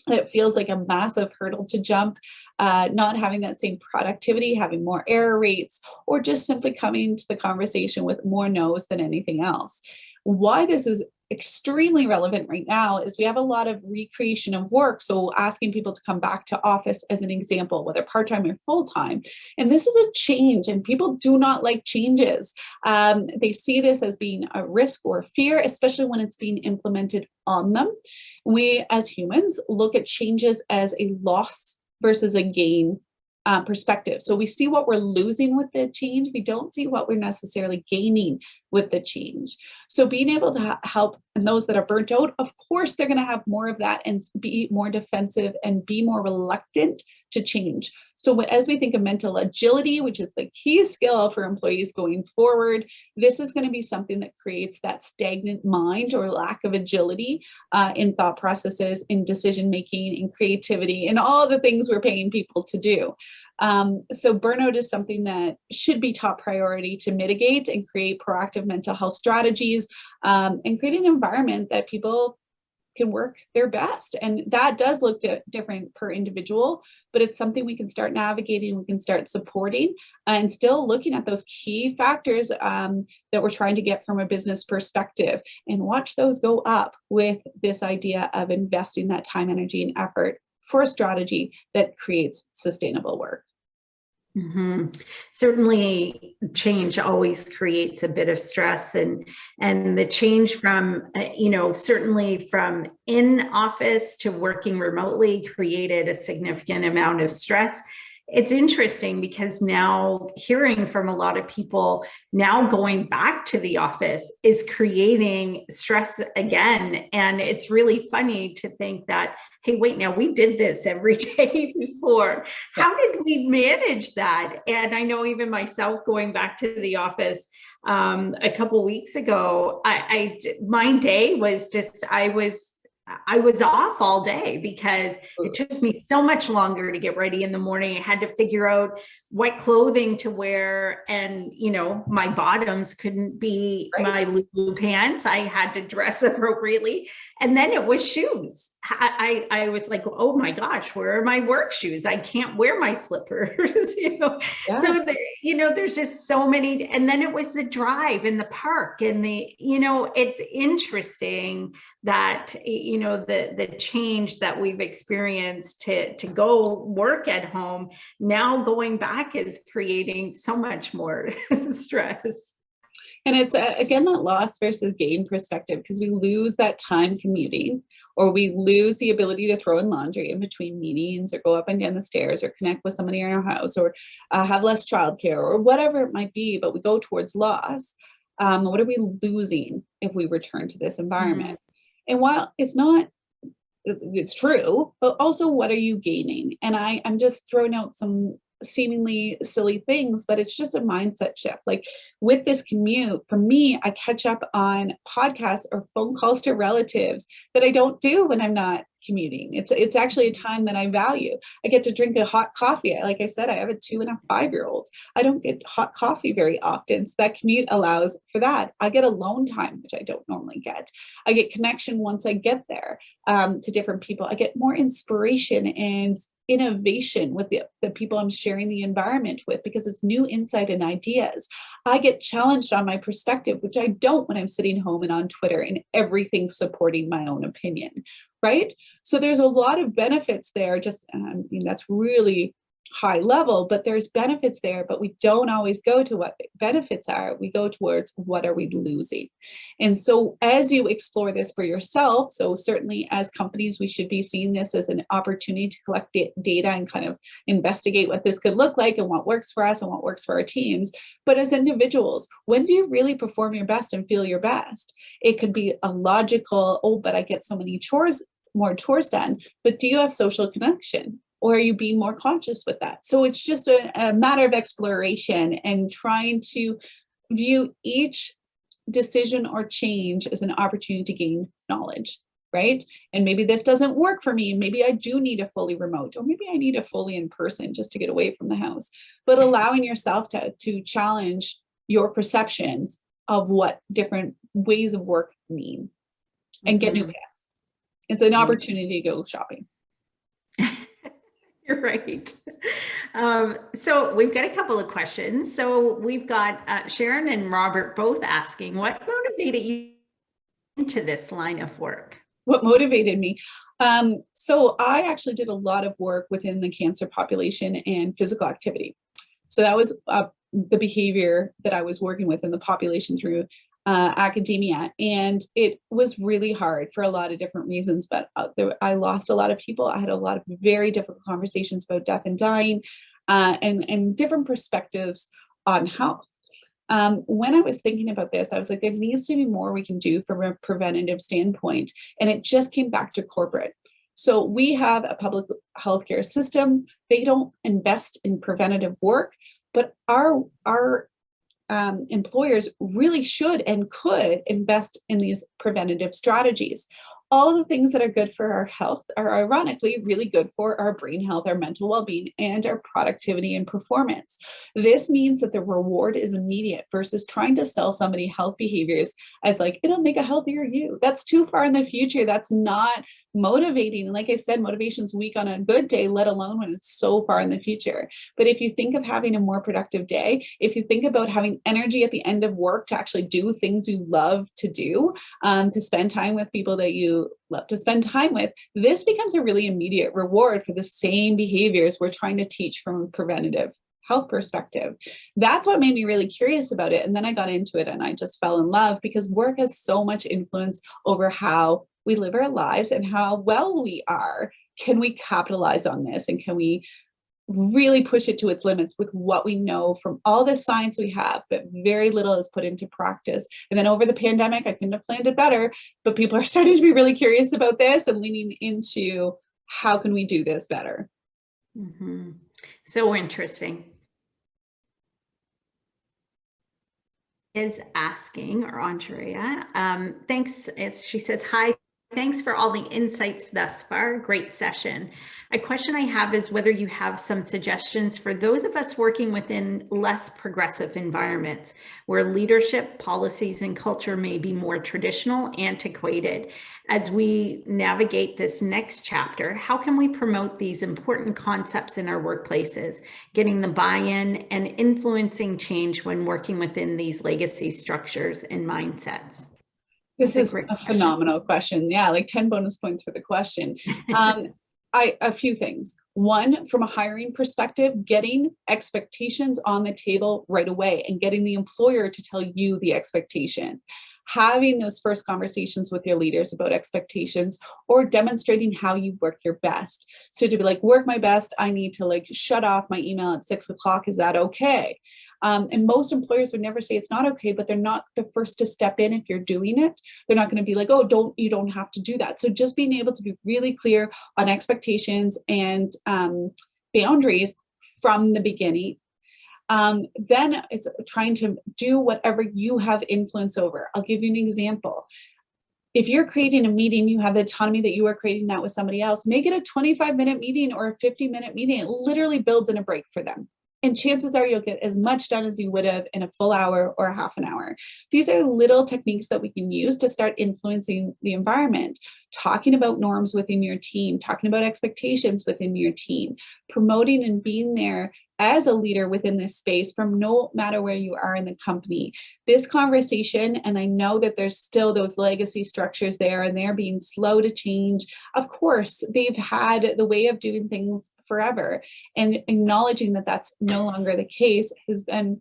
Speaker 2: that it feels like a massive hurdle to jump, not having that same productivity, having more error rates, or just simply coming to the conversation with more no's than anything else. Why this is extremely relevant right now is we have a lot of recreation of work. So asking people to come back to office as an example, whether part-time or full-time. And this is a change, and people do not like changes. They see this as being a risk or a fear, especially when it's being implemented on them. We as humans look at changes as a loss versus a gain perspective. So we see what we're losing with the change. We don't see what we're necessarily gaining with the change. So being able to help those that are burnt out, of course, they're going to have more of that and be more defensive and be more reluctant to change. So as we think of mental agility, which is the key skill for employees going forward, this is going to be something that creates that stagnant mind or lack of agility in thought processes, in decision-making, in creativity, and all the things we're paying people to do. So burnout is something that should be top priority to mitigate and create proactive mental health strategies, and create an environment that people can work their best. And that does look different per individual, but it's something we can start navigating, we can start supporting, and still looking at those key factors that we're trying to get from a business perspective, and watch those go up with this idea of investing that time, energy, and effort for a strategy that creates sustainable work.
Speaker 1: Mm-hmm. Certainly, change always creates a bit of stress, and the change from certainly from in office to working remotely created a significant amount of stress. It's interesting because now hearing from a lot of people now going back to the office is creating stress again. And it's really funny to think that, hey, wait, now we did this every day before. How did we manage that? And I know even myself going back to the office a couple of weeks ago, my day was just, I was off all day because it took me so much longer to get ready in the morning. I had to figure out what clothing to wear, and my bottoms couldn't be my Lulu pants. I had to dress appropriately. And then it was shoes. I was like, oh my gosh, where are my work shoes? I can't wear my slippers. So there's just so many. And then it was the drive in the park, and it's interesting that, you know, the change that we've experienced to go work at home, now going back is creating so much more stress.
Speaker 2: And it's again that loss versus gain perspective, because we lose that time commuting, or we lose the ability to throw in laundry in between meetings, or go up and down the stairs, or connect with somebody in our house, or have less childcare, or whatever it might be. But we go towards loss. What are we losing if we return to this environment? And while it's true, but also what are you gaining? And I'm just throwing out some seemingly silly things, but it's just a mindset shift. Like with this commute, for me, I catch up on podcasts or phone calls to relatives that I don't do when I'm not commuting. It's actually a time that I value. I get to drink a hot coffee. Like I said, I have a 2 and a 5-year-old. I don't get hot coffee very often. So that commute allows for that. I get alone time, which I don't normally get. I get connection once I get there to different people. I get more inspiration and innovation with the people I'm sharing the environment with, because it's new insight and ideas. I get challenged on my perspective, which I don't when I'm sitting home and on Twitter and everything supporting my own opinion, right? So there's a lot of benefits there. Just, I mean, that's really high level, but there's benefits there, but we don't always go to what benefits are. We go towards what are we losing. And so as you explore this for yourself, so certainly as companies, we should be seeing this as an opportunity to collect data and kind of investigate what this could look like and what works for us and what works for our teams. But as individuals, when do you really perform your best and feel your best? It could be a logical, oh, but I get so many more chores done, but do you have social connection? Or are you being more conscious with that? So it's just a matter of exploration and trying to view each decision or change as an opportunity to gain knowledge, right? And maybe this doesn't work for me. Maybe I do need a fully remote, or maybe I need a fully in person just to get away from the house. But allowing yourself to challenge your perceptions of what different ways of work mean and get new paths. It's an opportunity to go shopping.
Speaker 1: You're right. So we've got a couple of questions. So we've got Sharon and Robert both asking, what motivated you into this line of work?
Speaker 2: What motivated me? So I actually did a lot of work within the cancer population and physical activity. So that was the behavior that I was working with in the population through academia. And it was really hard for a lot of different reasons, but I lost a lot of people. I had a lot of very difficult conversations about death and dying and different perspectives on health. When I was thinking about this, I was like, there needs to be more we can do from a preventative standpoint. And it just came back to corporate. So we have a public healthcare system. They don't invest in preventative work, but our employers really should and could invest in these preventative strategies. All the things that are good for our health are ironically really good for our brain health, our mental well-being, and our productivity and performance. This means that the reward is immediate versus trying to sell somebody health behaviors as like, it'll make a healthier you. That's too far in the future. That's not motivating. Like I said, motivation's weak on a good day, let alone when it's so far in the future. But if you think of having a more productive day, if you think about having energy at the end of work to actually do things you love to do, to spend time with people that you love to spend time with, this becomes a really immediate reward for the same behaviors we're trying to teach from a preventative health perspective. That's what made me really curious about it. And then I got into it and I just fell in love, because work has so much influence over how we live our lives and how well we are. Can we capitalize on this? And can we really push it to its limits with what we know from all the science we have, but very little is put into practice? And then over the pandemic, I couldn't have planned it better, but people are starting to be really curious about this and leaning into how can we do this better?
Speaker 1: Mm-hmm. So interesting. Is asking, or Andrea, thanks. She says, hi, thanks for all the insights thus far. Great session. A question I have is whether you have some suggestions for those of us working within less progressive environments where leadership, policies, and culture may be more traditional, antiquated. As we navigate this next chapter, how can we promote these important concepts in our workplaces, getting the buy-in and influencing change when working within these legacy structures and mindsets?
Speaker 2: This is
Speaker 1: great
Speaker 2: a
Speaker 1: question.
Speaker 2: phenomenal question. Yeah, like 10 bonus points for the question. A few things. One, from a hiring perspective, getting expectations on the table right away and getting the employer to tell you the expectation. Having those first conversations with your leaders about expectations, or demonstrating how you work your best. So to be like, work my best, I need to like shut off my email at 6 o'clock. Is that okay? And most employers would never say it's not okay, but they're not the first to step in if you're doing it. They're not going to be like, oh, you don't have to do that. So just being able to be really clear on expectations and boundaries from the beginning. Then it's trying to do whatever you have influence over. I'll give you an example. If you're creating a meeting, you have the autonomy that you are creating that with somebody else, make it a 25-minute meeting or a 50-minute meeting. It literally builds in a break for them. And chances are you'll get as much done as you would have in a full hour or a half an hour. These are little techniques that we can use to start influencing the environment, talking about norms within your team, talking about expectations within your team, promoting and being there as a leader within this space from no matter where you are in the company. This conversation, and I know that there's still those legacy structures there and they're being slow to change. Of course, they've had the way of doing things forever, and acknowledging that that's no longer the case has been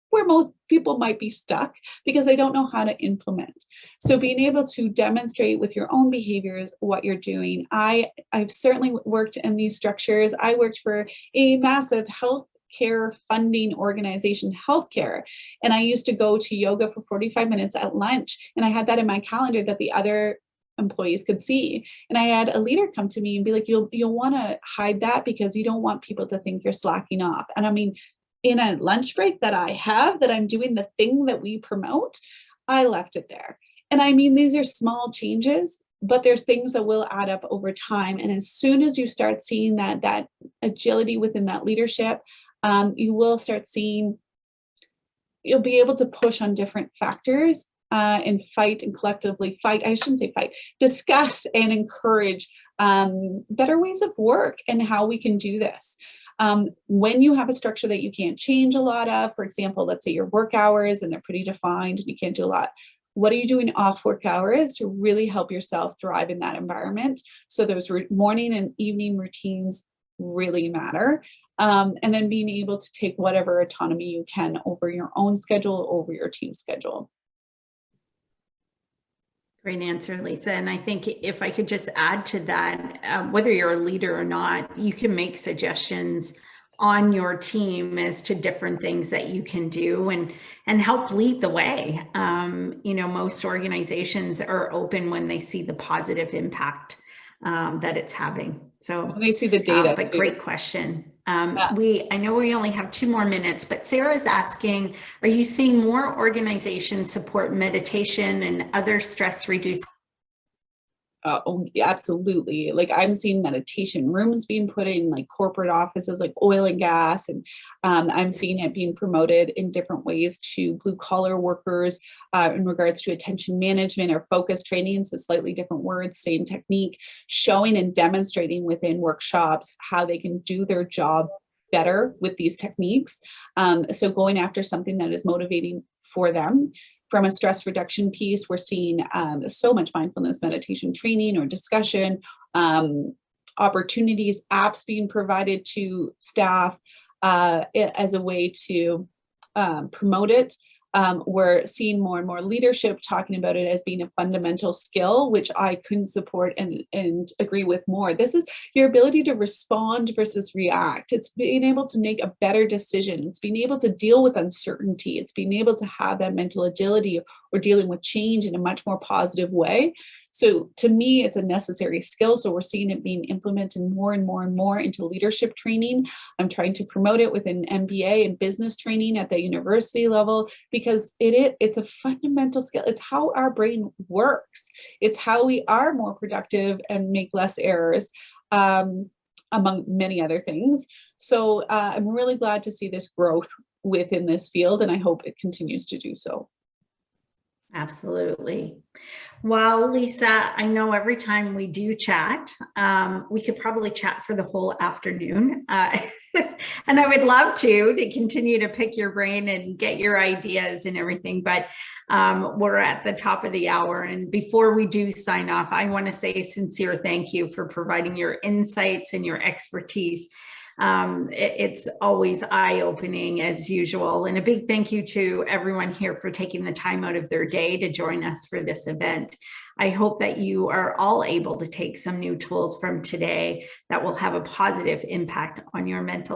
Speaker 2: where most people might be stuck because they don't know how to implement. So being able to demonstrate with your own behaviors what you're doing. I've certainly worked in these structures. I worked for a massive healthcare funding organization, healthcare, and I used to go to yoga for 45 minutes at lunch, and I had that in my calendar that the other employees could see. And I had a leader come to me and be like, you'll want to hide that because you don't want people to think you're slacking off. And I mean, in a lunch break that I have, that I'm doing the thing that we promote, I left it there. And I mean, these are small changes, but there's things that will add up over time. And as soon as you start seeing that agility within that leadership, you will start seeing, you'll be able to push on different factors and fight and collectively fight. I shouldn't say fight, discuss and encourage better ways of work and how we can do this. When you have a structure that you can't change a lot of, for example, let's say your work hours and they're pretty defined and you can't do a lot. What are you doing off work hours to really help yourself thrive in that environment? So those morning and evening routines really matter. And then being able to take whatever autonomy you can over your own schedule, over your team schedule.
Speaker 1: Great answer, Lisa. And I think if I could just add to that, whether you're a leader or not, you can make suggestions on your team as to different things that you can do and help lead the way. Most organizations are open when they see the positive impact that it's having. So
Speaker 2: they see the data.
Speaker 1: But great question.
Speaker 2: Yeah.
Speaker 1: I know we only have 2 more minutes, but Sarah's asking, are you seeing more organizations support meditation and other stress reducing?
Speaker 2: Oh, yeah, absolutely. Like I'm seeing meditation rooms being put in like corporate offices, like oil and gas. And I'm seeing it being promoted in different ways to blue collar workers in regards to attention management or focus training. So slightly different words, same technique, showing and demonstrating within workshops how they can do their job better with these techniques. So going after something that is motivating for them. From a stress reduction piece, we're seeing so much mindfulness meditation training or discussion, opportunities, apps being provided to staff as a way to promote it. We're seeing more and more leadership talking about it as being a fundamental skill, which I couldn't support and agree with more. This is your ability to respond versus react. It's being able to make a better decision. It's being able to deal with uncertainty. It's being able to have that mental agility or dealing with change in a much more positive way. So to me, it's a necessary skill. So we're seeing it being implemented more and more and more into leadership training. I'm trying to promote it within MBA and business training at the university level because it's a fundamental skill. It's how our brain works. It's how we are more productive and make less errors, among many other things. So I'm really glad to see this growth within this field, and I hope it continues to do so.
Speaker 1: Absolutely. Well, Lisa, I know every time we do chat, we could probably chat for the whole afternoon. And I would love to continue to pick your brain and get your ideas and everything. But we're at the top of the hour. And before we do sign off, I want to say a sincere thank you for providing your insights and your expertise. It's always eye-opening as usual. And a big thank you to everyone here for taking the time out of their day to join us for this event. I hope that you are all able to take some new tools from today that will have a positive impact on your mental